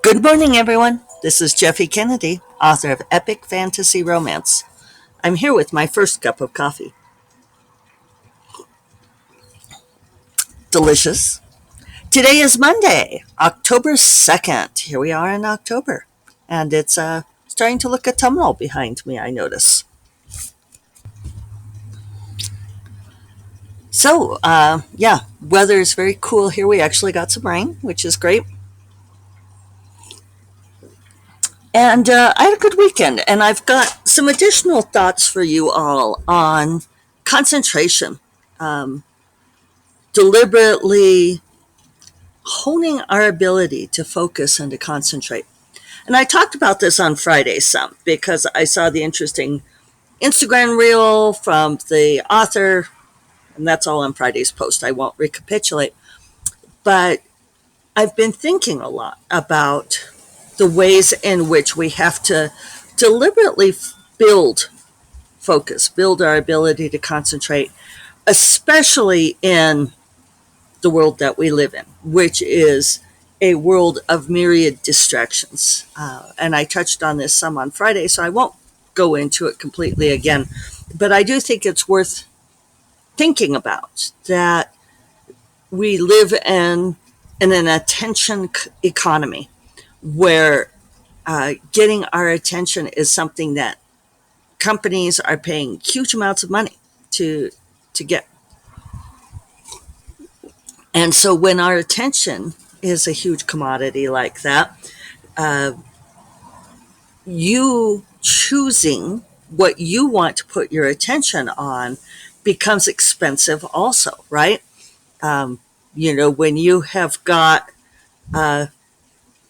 Good morning, everyone. This is Jeffy Kennedy, author of Epic Fantasy Romance. I'm here with my first cup of coffee. Delicious. Today is Monday, October 2nd. Here we are in October. And it's starting to look autumnal behind me, I notice. So, weather is very cool here. We actually got some rain, which is great. And I had a good weekend, and I've got some additional thoughts for you all on concentration. Um, Deliberately honing our ability to focus and to concentrate. And I talked about this on Friday some because I saw the interesting Instagram reel from the author, and that's all on Friday's post. I won't recapitulate. But I've been thinking a lot about the ways in which we have to deliberately build focus, build our ability to concentrate, especially in the world that we live in, which is a world of myriad distractions. And I touched on this some on Friday, so I won't go into it completely again. But I do think it's worth thinking about that we live in an attention economy where getting our attention is something that companies are paying huge amounts of money to get. And so when our attention is a huge commodity like that, uh, you choosing what you want to put your attention on becomes expensive also, right? When you have got, uh,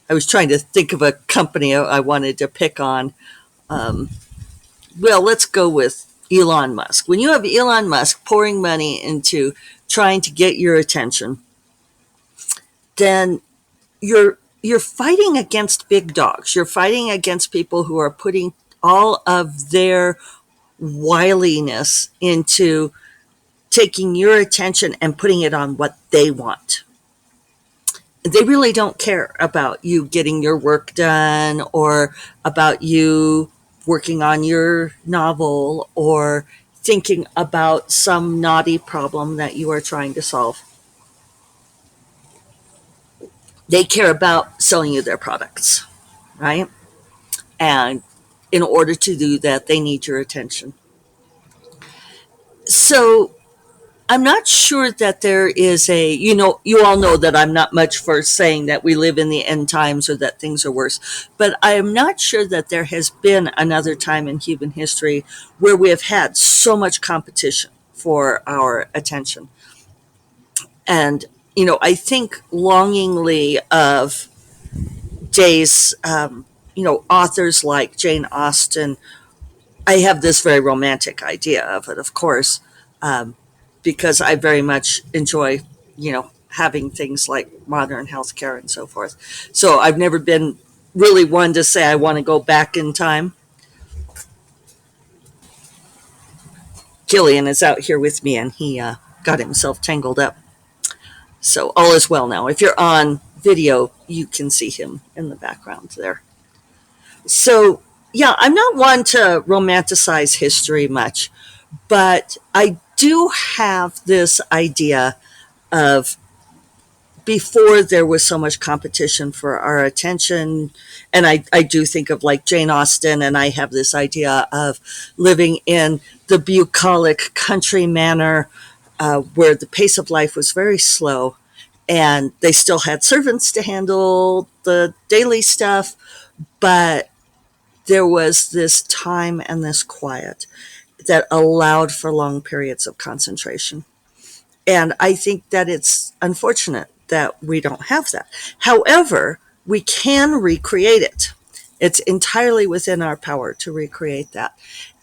I was trying to think of a company I wanted to pick on. Um, well, let's go with Elon Musk. When you have Elon Musk pouring money into trying to get your attention, then you're fighting against big dogs. You're fighting against people who are putting all of their wiliness into taking your attention and putting it on what they want. They really don't care about you getting your work done or about you working on your novel or thinking about some naughty problem that you are trying to solve. They care about selling you their products, right? And in order to do that, they need your attention. So I'm not sure that there is you all know that I'm not much for saying that we live in the end times or that things are worse, but I am not sure that there has been another time in human history where we have had so much competition for our attention. And, I think longingly of days, authors like Jane Austen. I have this very romantic idea of it, of course, um, because I very much enjoy, having things like modern healthcare and so forth. So I've never been really one to say I want to go back in time. Gillian is out here with me, and he got himself tangled up. So all is well now. If you're on video, you can see him in the background there. So, yeah, I'm not one to romanticize history much, but I do have this idea of before there was so much competition for our attention. And I do think of like Jane Austen, and I have this idea of living in the bucolic country manor where the pace of life was very slow. And they still had servants to handle the daily stuff, but there was this time and this quiet that allowed for long periods of concentration. And I think that it's unfortunate that we don't have that. However, we can recreate it. It's entirely within our power to recreate that.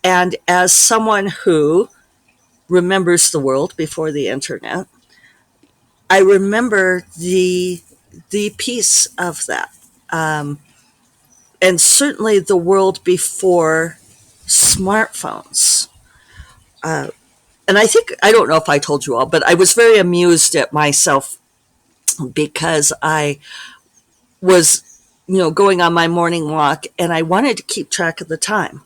And as someone who remembers the world before the internet, I remember the piece of that. Um, and certainly the world before smartphones. Uh, and I don't know if I told you all, but I was very amused at myself because I was going on my morning walk, and I wanted to keep track of the time.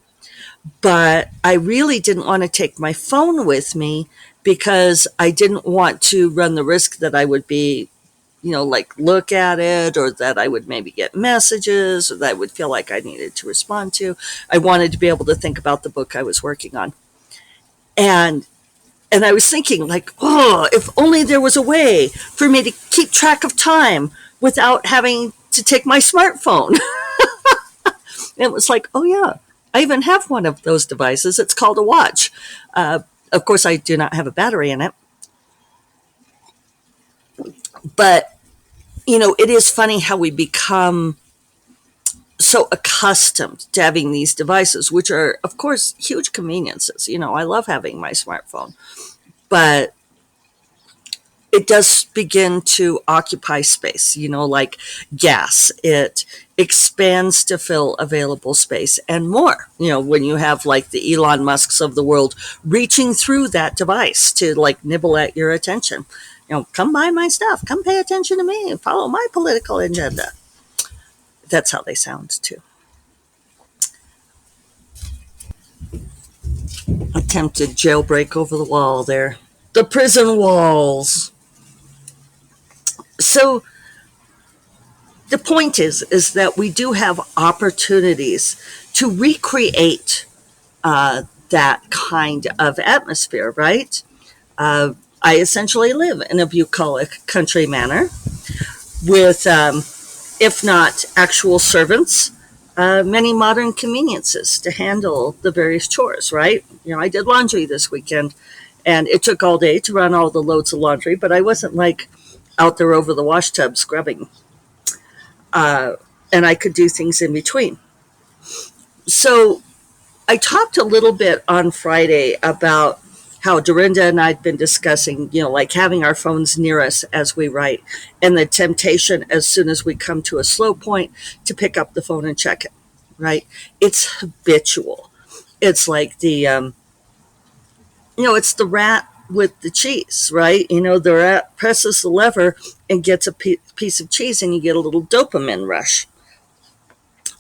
But I really didn't want to take my phone with me because I didn't want to run the risk that I would be, like look at it, or that I would maybe get messages, or that I would feel like I needed to respond to. I wanted to be able to think about the book I was working on. And and I was thinking, like, oh, if only there was a way for me to keep track of time without having to take my smartphone. It was like, oh yeah, I even have one of those devices. It's called a watch. Of course, I do not have a battery in it, but it is funny how we become so accustomed to having these devices, which are, of course, huge conveniences. I love having my smartphone, but it does begin to occupy space, like gas. It expands to fill available space and more, when you have like the Elon Musks of the world reaching through that device to like nibble at your attention. Come buy my stuff, come pay attention to me, and follow my political agenda. That's how they sound too. Attempted jailbreak over the wall there. The prison walls. So the point is that we do have opportunities to recreate that kind of atmosphere, right? I essentially live in a bucolic country manor with, if not actual servants, many modern conveniences to handle the various chores, right? I did laundry this weekend, and it took all day to run all the loads of laundry, but I wasn't like out there over the wash tub scrubbing. And I could do things in between. So I talked a little bit on Friday about how Dorinda and I had been discussing, like having our phones near us as we write, and the temptation as soon as we come to a slow point to pick up the phone and check it, right? It's habitual. It's like it's the rat with the cheese, right? The rat presses the lever and gets a piece of cheese, and you get a little dopamine rush.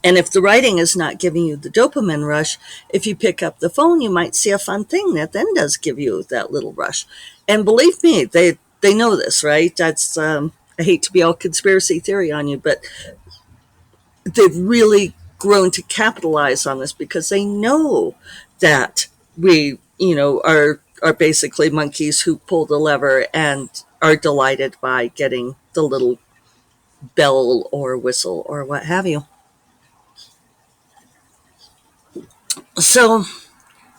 And if the writing is not giving you the dopamine rush, if you pick up the phone, you might see a fun thing that then does give you that little rush. And believe me, they know this, right? That's I hate to be all conspiracy theory on you, but they've really grown to capitalize on this because they know that we, are basically monkeys who pull the lever and are delighted by getting the little bell or whistle or what have you. So,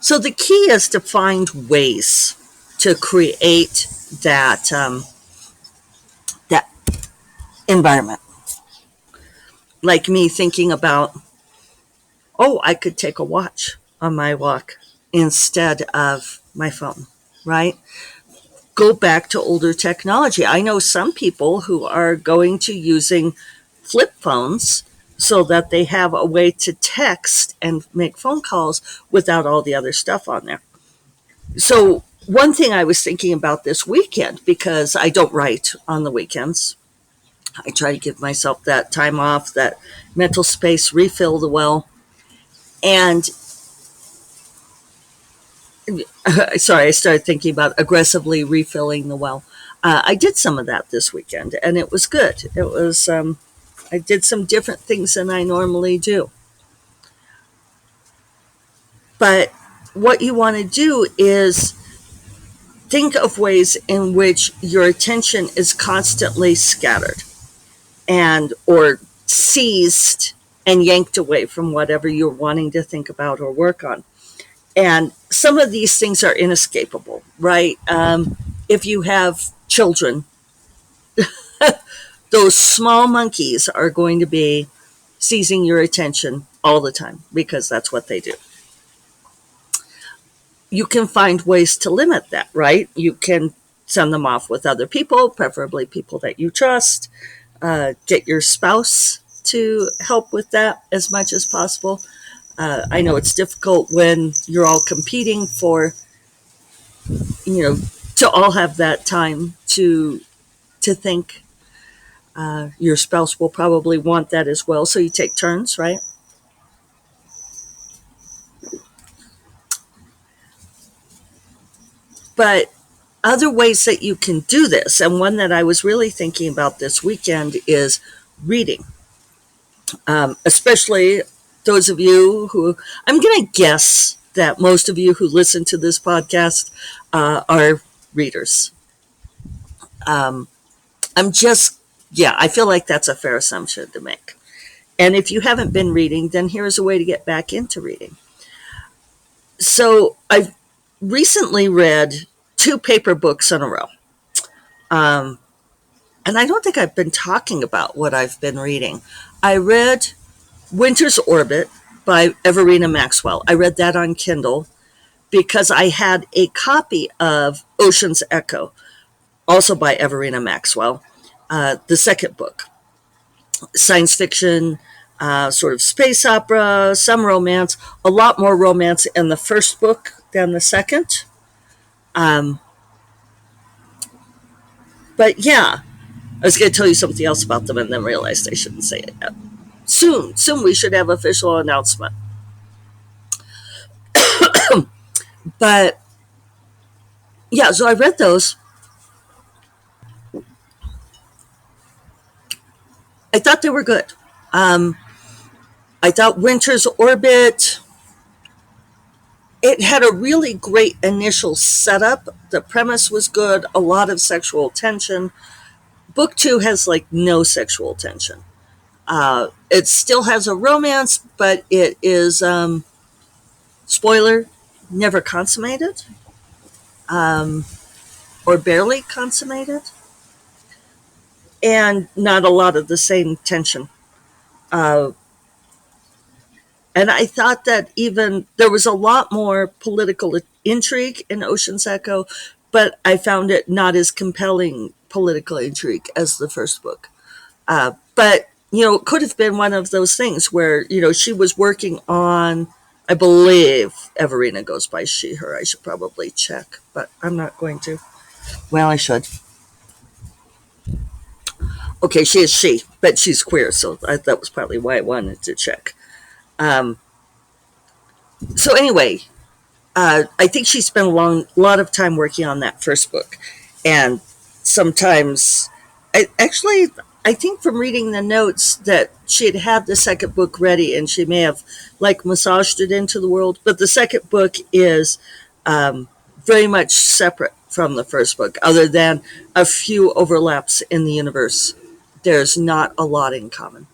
so the key is to find ways to create that environment. Like me thinking about, oh, I could take a watch on my walk instead of my phone, right? Go back to older technology. I know some people who are going to using flip phones so that they have a way to text and make phone calls without all the other stuff on there. So, one thing I was thinking about this weekend, because I don't write on the weekends, I try to give myself that time off, that mental space, refill the well. And sorry, I started thinking about aggressively refilling the well. I did some of that this weekend, and it was good. It was, I did some different things than I normally do. But what you want to do is think of ways in which your attention is constantly scattered and or seized and yanked away from whatever you're wanting to think about or work on. And some of these things are inescapable, right? If you have children, those small monkeys are going to be seizing your attention all the time because that's what they do. You can find ways to limit that, right? You can send them off with other people, preferably people that you trust. Get your spouse to help with that as much as possible. I know it's difficult when you're all competing for, you know, to all have that time to think. Your spouse will probably want that as well. So you take turns, right? But other ways that you can do this, and one that I was really thinking about this weekend, is reading. Especially those of you who, I'm going to guess that most of you who listen to this podcast are readers. Um, I'm just, yeah, I feel like that's a fair assumption to make. And if you haven't been reading, then here's a way to get back into reading. So I've recently read two paper books in a row. Um, and I don't think I've been talking about what I've been reading. I read Winter's Orbit by Everina Maxwell. I read that on Kindle because I had a copy of Ocean's Echo, also by Everina Maxwell, the second book. Science fiction, sort of space opera, some romance, a lot more romance in the first book than the second. Um, but yeah, I was going to tell you something else about them and then realized I shouldn't say it yet. Soon we should have official announcement. But yeah, so I read those. I thought they were good. Um, I thought Winter's Orbit, it had a really great initial setup. The premise was good, a lot of sexual tension. Book two has like no sexual tension. It still has a romance, but it is, spoiler, never consummated, um, or barely consummated, and not a lot of the same tension. Uh, and I thought that even there was a lot more political intrigue in Ocean's Echo, but I found it not as compelling political intrigue as the first book. But it could have been one of those things where she was working on. I believe Everina goes by she, her. I should probably check, but I'm not going to. Well, I should. Okay, she is she, but she's queer, so that was probably why I wanted to check. Um, so anyway, I think she spent lot of time working on that first book, and sometimes, I think from reading the notes that she had the second book ready, and she may have like massaged it into the world. But the second book is very much separate from the first book, other than a few overlaps in the universe. There's not a lot in common.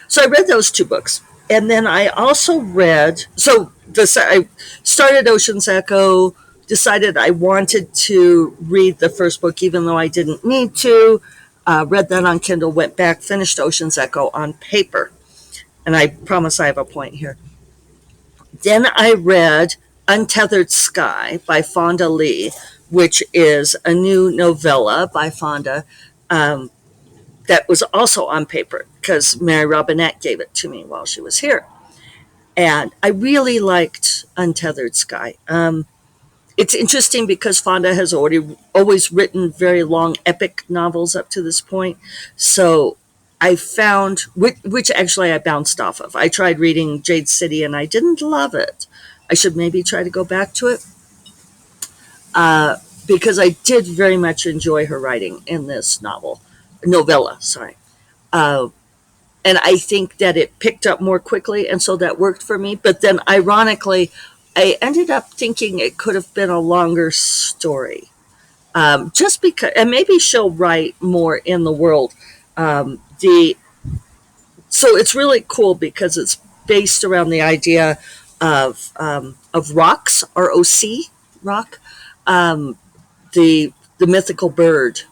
So I read those two books. And then I also read, I started Ocean's Echo, decided I wanted to read the first book, even though I didn't need to. Read that on Kindle, went back, finished Ocean's Echo on paper. And I promise I have a point here. Then I read Untethered Sky by Fonda Lee, which is a new novella by Fonda, that was also on paper because Mary Robinette gave it to me while she was here. And I really liked Untethered Sky. It's interesting because Fonda has always written very long epic novels up to this point. So I found, which actually I bounced off of. I tried reading Jade City and I didn't love it. I should maybe try to go back to it, because I did very much enjoy her writing in this novella, sorry. Uh, and I think that it picked up more quickly, and so that worked for me. But then, ironically, I ended up thinking it could have been a longer story, just because, and maybe she'll write more in the world. The So it's really cool because it's based around the idea of rocks, ROC, rock, um, the mythical bird,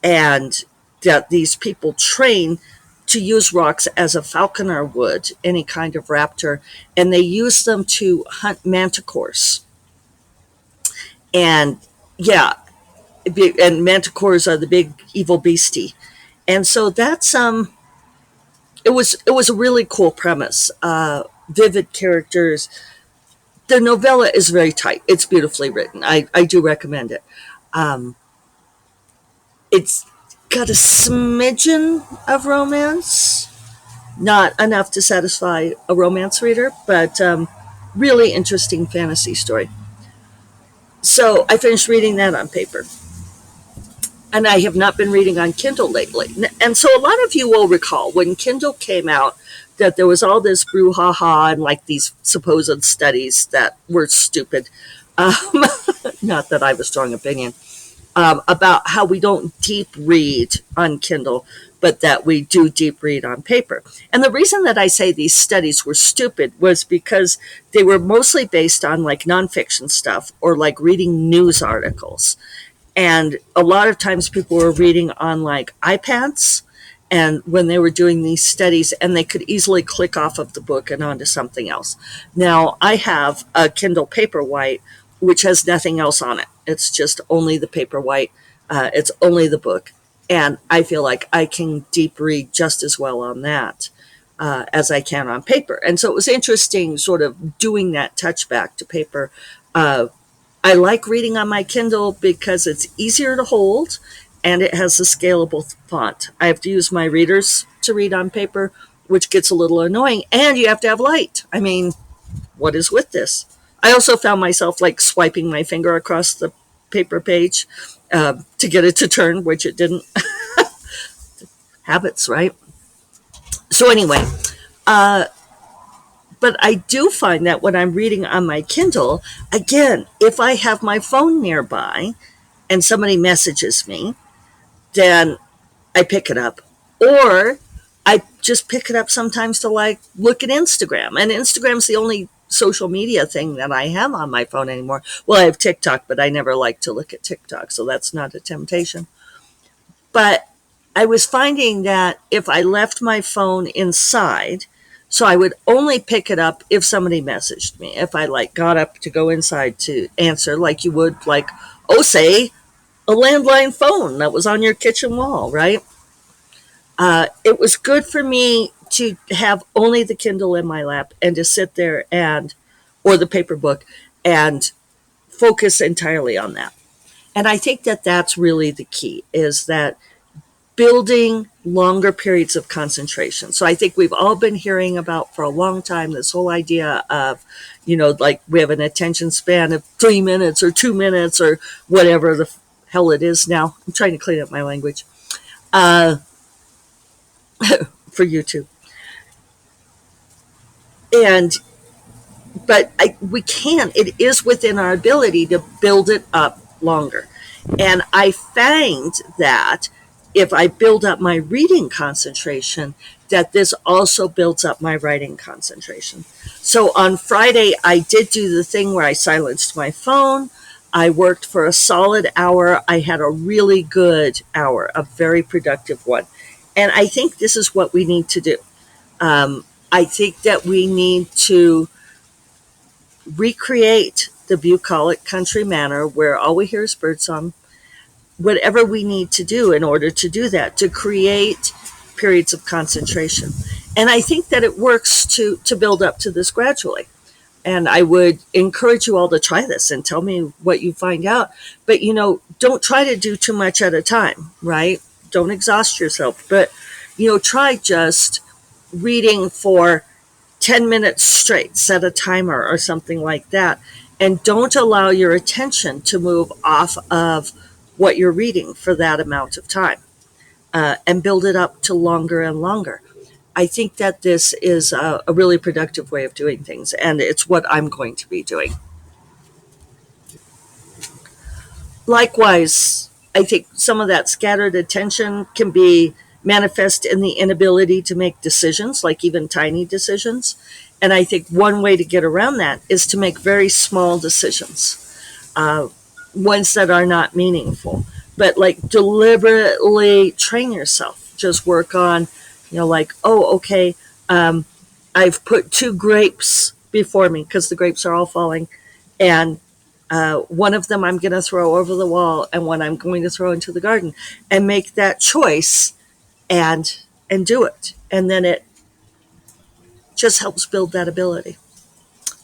and that these people train to use rocks as a falconer would any kind of raptor, and they use them to hunt manticores. And yeah, and manticores are the big evil beastie, and so that's it was a really cool premise. Vivid characters. The novella is very tight. It's beautifully written. I do recommend it. Um, it's got a smidgen of romance, not enough to satisfy a romance reader, but really interesting fantasy story. So I finished reading that on paper. And I have not been reading on Kindle lately. And so a lot of you will recall when Kindle came out that there was all this brouhaha and like these supposed studies that were stupid. Um, Not that I have a strong opinion about how we don't deep read on Kindle, but that we do deep read on paper. And the reason that I say these studies were stupid was because they were mostly based on like nonfiction stuff or like reading news articles. And a lot of times people were reading on like iPads and when they were doing these studies and they could easily click off of the book and onto something else. Now I have a Kindle Paperwhite which has nothing else on it. It's just only the Paperwhite. It's only the book. And I feel like I can deep read just as well on that as I can on paper. And so it was interesting sort of doing that touchback to paper. I like reading on my Kindle because it's easier to hold and it has a scalable font. I have to use my readers to read on paper, which gets a little annoying. And you have to have light. I mean, what is with this? I also found myself like swiping my finger across the paper page to get it to turn, which it didn't. Habits, right? So, anyway, uh, but I do find that when I'm reading on my Kindle, again, if I have my phone nearby and somebody messages me, then I pick it up. Or I just pick it up sometimes to like look at Instagram. And Instagram's the only social media thing that I have on my phone anymore. Well, I have TikTok, but I never like to look at TikTok, so that's not a temptation. But I was finding that if I left my phone inside, so I would only pick it up if somebody messaged me. If I like got up to go inside to answer, like you would, like, oh, say a landline phone that was on your kitchen wall, right? It was good for me to have only the Kindle in my lap and to sit there and, or the paper book, and focus entirely on that. And I think that that's really the key is that building longer periods of concentration. So I think we've all been hearing about for a long time this whole idea of, like we have an attention span of 3 minutes or 2 minutes or whatever the hell it is now. I'm trying to clean up my language uh, for YouTube. And we can. It is within our ability to build it up longer. And I find that if I build up my reading concentration, that this also builds up my writing concentration. So on Friday, I did do the thing where I silenced my phone. I worked for a solid hour. I had a really good hour, a very productive one. And I think this is what we need to do. I think that we need to recreate the bucolic country manor where all we hear is birdsong, whatever we need to do in order to do that, to create periods of concentration. And I think that it works to build up to this gradually. And I would encourage you all to try this and tell me what you find out. But, don't try to do too much at a time, right? Don't exhaust yourself. But, try just reading for 10 minutes straight, set a timer or something like that. And don't allow your attention to move off of what you're reading for that amount of time and build it up to longer and longer. I think that this is a really productive way of doing things, and it's what I'm going to be doing. Likewise, I think some of that scattered attention can be manifest in the inability to make decisions, like even tiny decisions. And I think one way to get around that is to make very small decisions, uh, ones that are not meaningful, but like deliberately train yourself. Just work on, like, oh, okay, um, I've put two grapes before me because the grapes are all falling. And one of them I'm going to throw over the wall and one I'm going to throw into the garden, and make that choice and do it. And then it just helps build that ability.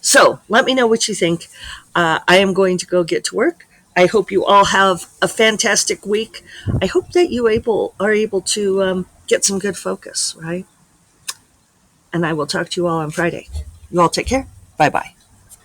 So let me know what you think. I am going to go get to work. I hope you all have a fantastic week. I hope that you are able to get some good focus, right? And I will talk to you all on Friday. You all take care. Bye bye.